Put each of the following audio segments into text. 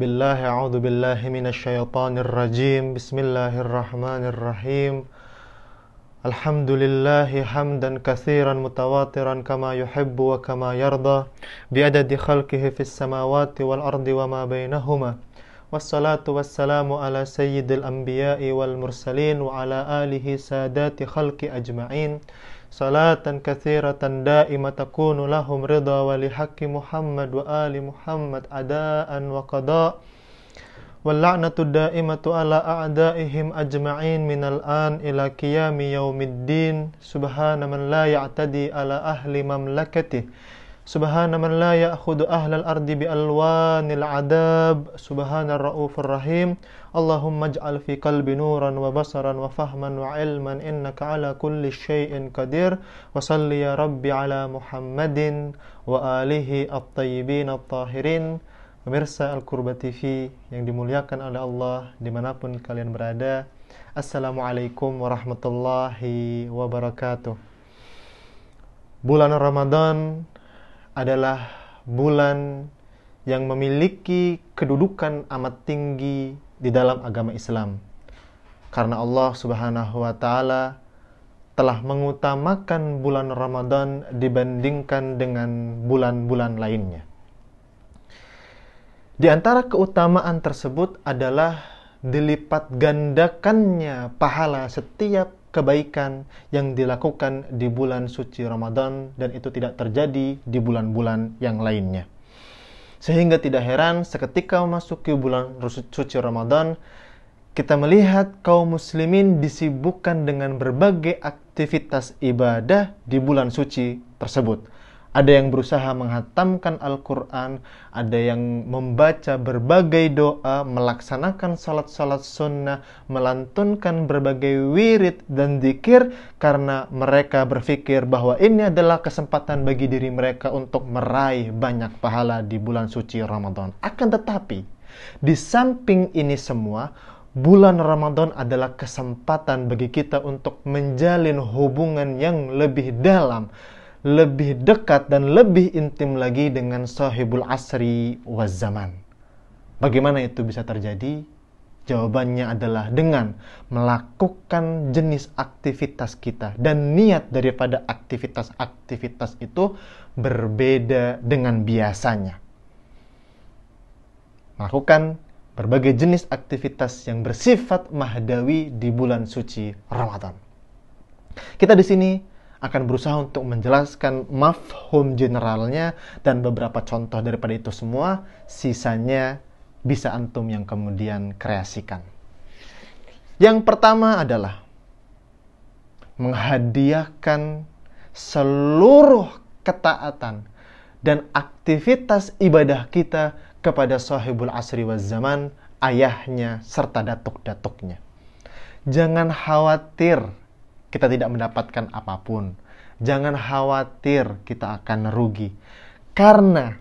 Billahi a'udzu billahi minasyaitonir rajim. Bismillahirrahmanirrahim. Alhamdulillahi hamdan katsiran mutawatiran kama yuhibbu wa kama yarda biadadi khalqihi fis samawati wal ardi wa ma bainahuma. Wassalatu wassalamu ala sayyidil anbiya'i wal mursalin wa ala alihi sadati khalqi ajma'in. Salatan katsiratan da'ima takunu lahum ridha wa lihaqqi Muhammad wa ali Muhammad adaan wa qada wal la'natu da'imatu ala a'daihim ajma'in minal an ila qiyami yaumiddin. Subhana man la ya'tadi ala ahli mamlakatih, subhana man la ya'khudhu ahlal ardi bi alwanil adab, subhana ar-ra'ufur rahim. Allahumma ij'al fi qalbi nuran wa basaran wa fahman wa ilman innaka ala kulli syai'in qadir. Wa salli ya rabbi ala Muhammadin wa alihi at-tayyibin at-tahirin. Pemirsa Al-Qurba TV yang dimuliakan oleh Allah dimanapun kalian berada, Assalamualaikum warahmatullahi wabarakatuh. Bulan Ramadan adalah bulan yang memiliki kedudukan amat tinggi di dalam agama Islam, karena Allah Subhanahu wa Ta'ala telah mengutamakan bulan Ramadan dibandingkan dengan bulan-bulan lainnya. Di antara keutamaan tersebut adalah dilipat gandakannya pahala setiap kebaikan yang dilakukan di bulan suci Ramadan, dan itu tidak terjadi di bulan-bulan yang lainnya. Sehingga tidak heran seketika memasuki bulan suci Ramadan, kita melihat kaum muslimin disibukkan dengan berbagai aktivitas ibadah di bulan suci tersebut. Ada yang berusaha menghatamkan Al-Quran, ada yang membaca berbagai doa, melaksanakan salat-salat sunnah, melantunkan berbagai wirid dan zikir, karena mereka berpikir bahwa ini adalah kesempatan bagi diri mereka untuk meraih banyak pahala di bulan suci Ramadan. Akan tetapi, di samping ini semua, bulan Ramadan adalah kesempatan bagi kita untuk menjalin hubungan yang lebih dalam, lebih dekat dan lebih intim lagi dengan sahibul asri waz zaman. Bagaimana itu bisa terjadi? Jawabannya adalah dengan melakukan jenis aktivitas kita, dan niat daripada aktivitas-aktivitas itu berbeda dengan biasanya. Melakukan berbagai jenis aktivitas yang bersifat mahdawi di bulan suci Ramadan. Kita di sini akan berusaha untuk menjelaskan mafhum generalnya dan beberapa contoh daripada itu semua. Sisanya bisa antum yang kemudian kreasikan. Yang pertama adalah menghadiahkan seluruh ketaatan dan aktivitas ibadah kita kepada sahibul asri waz zaman, ayahnya serta datuk-datuknya. Jangan khawatir kita tidak mendapatkan apapun. Jangan khawatir kita akan rugi. Karena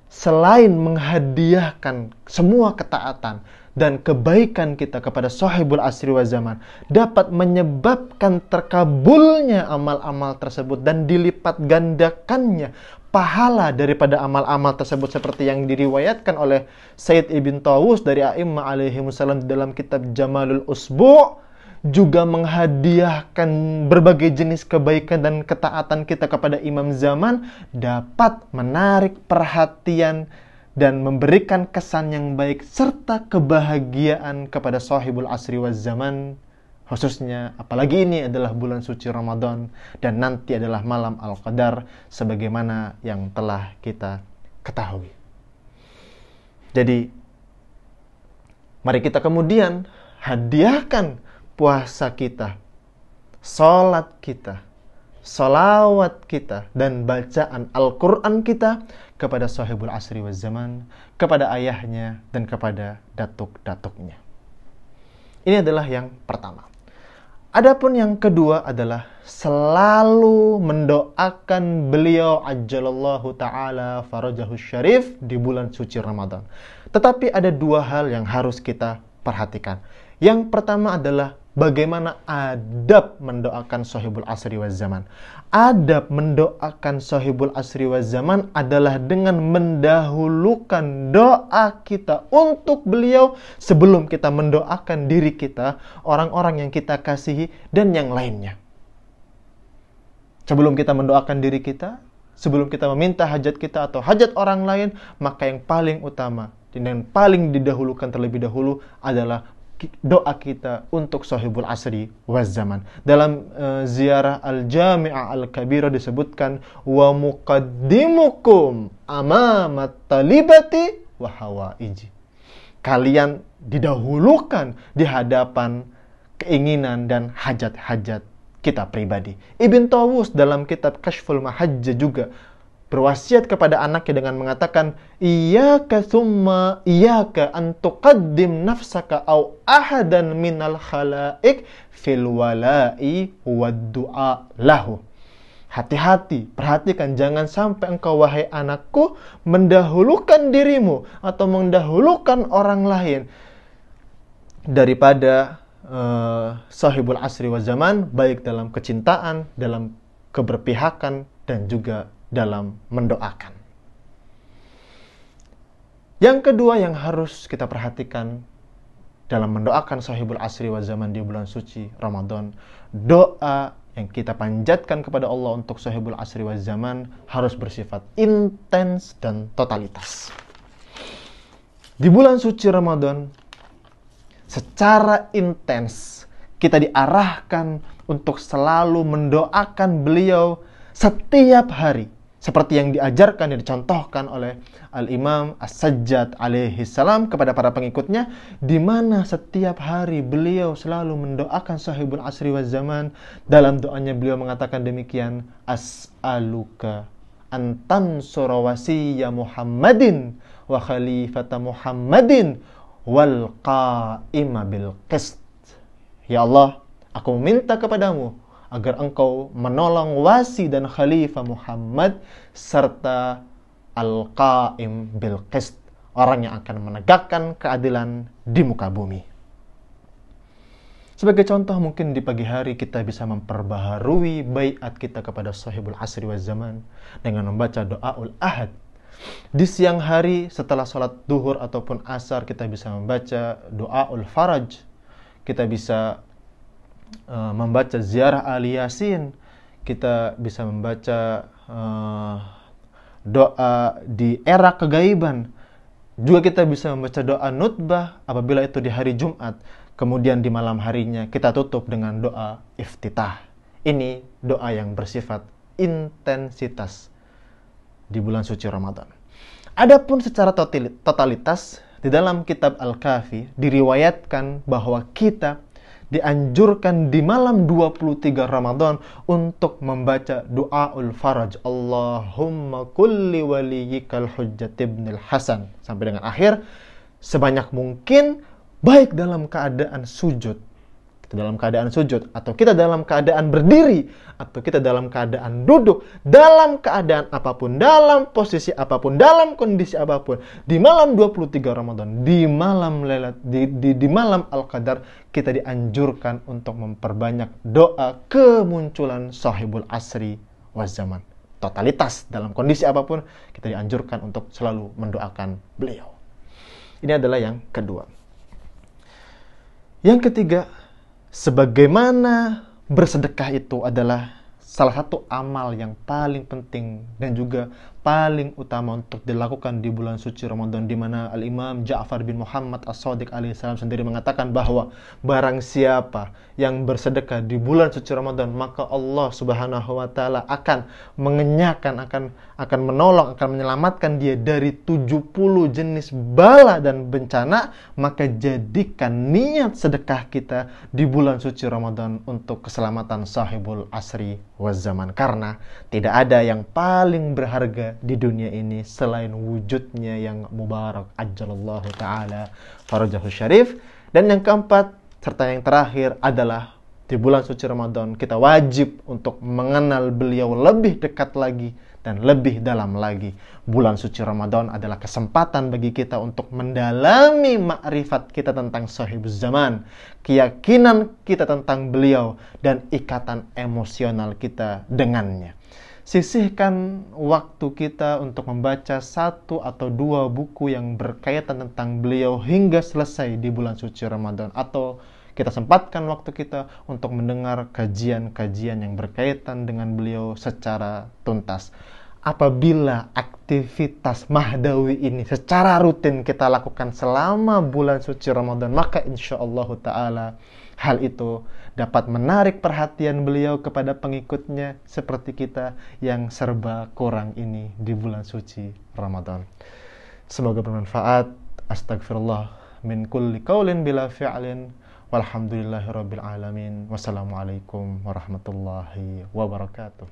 selain menghadiahkan semua ketaatan dan kebaikan kita kepada sahibul asri waz zaman, dapat menyebabkan terkabulnya amal-amal tersebut dan dilipat gandakannya pahala daripada amal-amal tersebut, seperti yang diriwayatkan oleh Sayyid Ibn Tawus dari A'immah alaihimussalam dalam kitab Jamalul Usbu', juga menghadiahkan berbagai jenis kebaikan dan ketaatan kita kepada imam zaman dapat menarik perhatian dan memberikan kesan yang baik serta kebahagiaan kepada sahibul asri waz zaman, khususnya apalagi ini adalah bulan suci Ramadan dan nanti adalah malam Al-Qadar sebagaimana yang telah kita ketahui. Jadi mari kita kemudian hadiahkan puasa kita, salat kita, salawat kita, dan bacaan Al-Quran kita kepada sahibul asri waz zaman, kepada ayahnya dan kepada datuk-datuknya. Ini adalah yang pertama. Adapun yang kedua adalah selalu mendoakan beliau ajjalallahu ta'ala farajahu syarif di bulan suci Ramadan. Tetapi ada dua hal yang harus kita perhatikan. Yang pertama adalah bagaimana adab mendoakan sahibul asri waz zaman. Adab mendoakan sahibul asri waz zaman adalah dengan mendahulukan doa kita untuk beliau sebelum kita mendoakan diri kita, orang-orang yang kita kasihi, dan yang lainnya. Sebelum kita mendoakan diri kita, sebelum kita meminta hajat kita atau hajat orang lain, maka yang paling utama dan yang paling didahulukan terlebih dahulu adalah doa kita untuk sahibul asri waz zaman. Dalam ziarah al-jami'ah al-kabirah disebutkan wa muqaddimukum amamat talibati wa hawaiji. Kalian didahulukan di hadapan keinginan dan hajat-hajat kita pribadi. Ibn Tawus dalam kitab Kashful Mahajjah juga berwasiat kepada anaknya dengan mengatakan, iyyaka thumma iyyaka an tuqaddim nafsaka aw ahadan minal khalaik fil wala'i wad du'a lahu. Hati-hati, perhatikan, jangan sampai engkau wahai anakku mendahulukan dirimu atau mendahulukan orang lain daripada sahibul asri waz zaman, baik dalam kecintaan, dalam keberpihakan, dan juga dalam mendoakan. Yang kedua yang harus kita perhatikan dalam mendoakan sahibul asri waz zaman di bulan suci Ramadan, doa yang kita panjatkan kepada Allah untuk sahibul asri waz zaman harus bersifat intens dan totalitas. Di bulan suci Ramadan, secara intens kita diarahkan untuk selalu mendoakan beliau setiap hari, seperti yang diajarkan dan dicontohkan oleh Al-Imam As-Sajjad alaihi salam kepada para pengikutnya, di mana setiap hari beliau selalu mendoakan sahibul asri waz zaman. Dalam doanya beliau mengatakan demikian, as'aluka an tansura wasiyya Muhammadin wa khalifata Muhammadin wal qa'ima bil qist. Ya Allah, aku meminta kepadamu agar engkau menolong wasi dan khalifah Muhammad serta al-qa'im bil qist, orang yang akan menegakkan keadilan di muka bumi. Sebagai contoh, mungkin di pagi hari kita bisa memperbaharui baiat kita kepada sahibul asri waz zaman dengan membaca doaul ahad. Di siang hari setelah sholat duhur ataupun asar kita bisa membaca doaul faraj. Kita bisa membaca ziarah ahli yasin. Kita bisa membaca doa di era kegaiban. Juga kita bisa membaca doa nutbah apabila itu di hari Jumat. Kemudian di malam harinya kita tutup dengan doa iftitah. Ini doa yang bersifat intensitas di bulan suci Ramadan. Adapun secara totalitas, di dalam kitab Al-Kafi diriwayatkan bahwa kita dianjurkan di malam 23 Ramadan untuk membaca doaul faraj. Allahumma kulli waliyikal hujjat ibnil Hasan. Sampai dengan akhir, sebanyak mungkin, baik dalam keadaan sujud, kita dalam keadaan sujud, atau kita dalam keadaan berdiri, atau kita dalam keadaan duduk, dalam keadaan apapun, dalam posisi apapun, dalam kondisi apapun, di malam 23 Ramadan, di malam di malam Al-Qadar, kita dianjurkan untuk memperbanyak doa kemunculan sahibul asri waz zaman. Totalitas dalam kondisi apapun, kita dianjurkan untuk selalu mendoakan beliau. Ini adalah yang kedua. Yang ketiga, sebagaimana bersedekah itu adalah salah satu amal yang paling penting dan juga paling utama untuk dilakukan di bulan suci Ramadan, di mana Al-Imam Ja'far bin Muhammad As-Shadiq alaihissalam sendiri mengatakan bahwa barang siapa yang bersedekah di bulan suci Ramadan, maka Allah Subhanahu wa taala akan mengenyahkan, akan menolong, akan menyelamatkan dia dari 70 jenis bala dan bencana. Maka jadikan niat sedekah kita di bulan suci Ramadan untuk keselamatan sahibul asri waz zaman, karena tidak ada yang paling berharga di dunia ini selain wujudnya yang mubarak ajjalallahu ta'ala farajahu syarif. Dan yang keempat serta yang terakhir adalah Di bulan suci Ramadan kita wajib untuk mengenal beliau lebih dekat lagi dan lebih dalam lagi. Bulan suci Ramadan adalah kesempatan bagi kita untuk mendalami makrifat kita tentang sahibuz zaman, keyakinan kita tentang beliau, dan ikatan emosional kita dengannya. Sisihkan waktu kita untuk membaca 1 atau 2 buku yang berkaitan tentang beliau hingga selesai di bulan suci Ramadan, atau kita sempatkan waktu kita untuk mendengar kajian-kajian yang berkaitan dengan beliau secara tuntas. Apabila aktivitas mahdawi ini secara rutin kita lakukan selama bulan suci Ramadan, maka insyaallah ta'ala hal itu dapat menarik perhatian beliau kepada pengikutnya seperti kita yang serba kurang ini di bulan suci Ramadan. Semoga bermanfaat. Astagfirullah min kulli qaulin bila fi'lin. Walhamdulillahirabbil alamin. Wassalamualaikum warahmatullahi wabarakatuh.